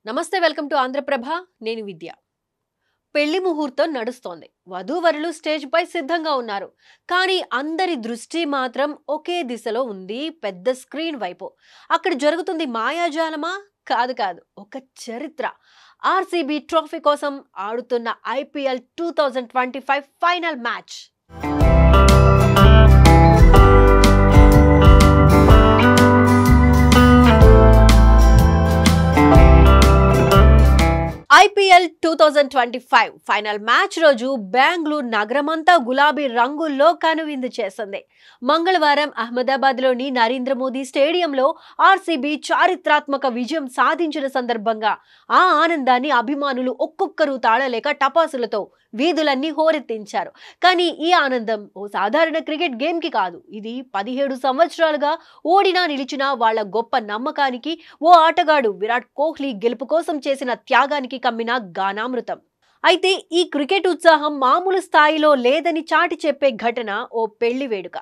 నమస్తే welcome to Andhraprabha నేను విద్య పెళ్లి ముహూర్తం నడుస్తోంది వధూవరులు స్టేజ్ పై సిద్ధంగా ఉన్నారు కానీ అందరి దృష్టి మాత్రం ఒకే దిశలో ఉంది పెద్ద స్క్రీన్ వైపు అక్కడ జరుగుతుంది మాయాజాలమా కాదు కాదు ఒక చరిత్ర ఆర్సీబీ ట్రోఫీ కోసం ఆడుతున్న IPL 2025 final match IPL 2025 final match రోజు బెంగళూరు నగరమంతా గులాబీ రంగుల్లో కనువిందు చేసింది. మంగళవారం అహ్మదాబాద్లోని నరేంద్ర మోదీ స్టేడియంలో ఆర్సీబీ చారిత్రాత్మక విజయం సాధించిన సందర్భంగా ఆ ఆనందాన్ని అభిమానులు ఒక్కొక్కరు తాళలేక టపాసులతో వీధులన్నీ హోరెత్తించారు. కానీ ఈ ఆనందం ఓ సాధారణ క్రికెట్ గేమ్ కి కాదు. ఇది 17 సంవత్సరాలుగా ఓడినా నిలిచిన వాళ్ల గొప్ప నమ్మకానికి, ఓ ఆటగాడు విరాట్ కోహ్లీ గెలుపు కోసం చేసిన త్యాగానికి కమ్మిన గానామృతం. అయితే ఈ క్రికెట్ ఉత్సాహం మామూలు స్థాయిలో లేదని చాటి చెప్పే ఘటన ఓ పెళ్లి వేడుక.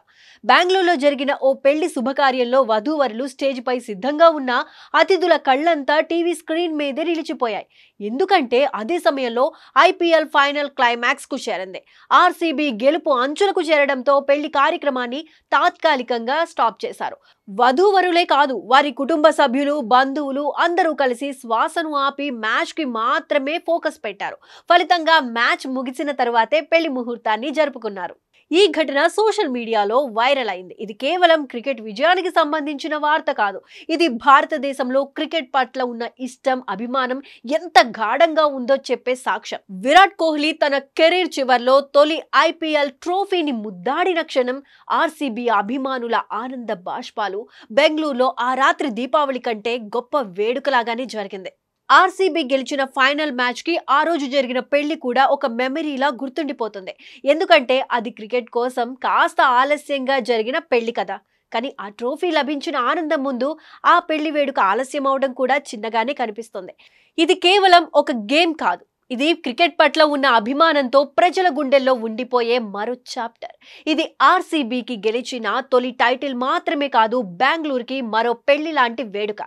బెంగళూరులో జరిగిన ఓ పెళ్లి శుభకార్యంలో వధూవరులు స్టేజ్ పై సిద్ధంగా ఉన్న అతిథుల కళ్లంతా టీవీ స్క్రీన్ మీదే నిలిచిపోయాయి. ఎందుకంటే అదే సమయంలో ఐపీఎల్ ఫైనల్ క్లైమాక్స్ కు చేరింది. ఆర్సీబీ గెలుపు అంచులకు చేరడంతో పెళ్లి కార్యక్రమాన్ని తాత్కాలికంగా స్టాప్ చేశారు. వధూవరులే కాదు, వారి కుటుంబ సభ్యులు, బంధువులు అందరూ కలిసి శ్వాసను ఆపి మ్యాచ్ కి మాత్రమే ఫోకస్ పెట్టారు. ఫలితంగా మ్యాచ్ ముగిసిన తరువాతే పెళ్లి ముహూర్తాన్ని జరుపుకున్నారు. ఈ ఘటన సోషల్ మీడియాలో వైరల్ అయింది. ఇది కేవలం క్రికెట్ విజయానికి సంబంధించిన వార్త కాదు. ఇది భారతదేశంలో క్రికెట్ పట్ల ఉన్న ఇష్టం, అభిమానం ఎంత గాఢంగా ఉందో చెప్పే సాక్ష్యం. విరాట్ కోహ్లీ తన కెరీర్ చివర్లో తొలి ఐపీఎల్ ట్రోఫీని ముద్దాడిన క్షణం ఆర్సీబీ అభిమానుల ఆనంద బాష్పాలు బెంగళూరులో ఆ రాత్రి దీపావళి కంటే గొప్ప వేడుకలాగానే జరిగింది. ఆర్సీబీ గెలిచిన ఫైనల్ మ్యాచ్ కి ఆ రోజు జరిగిన పెళ్లి కూడా ఒక మెమరీలా గుర్తుండిపోతుంది. ఎందుకంటే అది క్రికెట్ కోసం కాస్త ఆలస్యంగా జరిగిన పెళ్లి కదా. కానీ ఆ ట్రోఫీ లభించిన ఆనందం ముందు ఆ పెళ్లి వేడుక ఆలస్యం అవడం కూడా చిన్నగానే కనిపిస్తుంది. ఇది కేవలం ఒక గేమ్ కాదు, ఇది క్రికెట్ పట్ల ఉన్న అభిమానంతో ప్రజల గుండెల్లో ఉండిపోయే మరో చాప్టర్. ఇది ఆర్సీబీకి గెలిచిన తొలి టైటిల్ మాత్రమే కాదు, బెంగళూరుకి మరో పెళ్లి లాంటి వేడుక.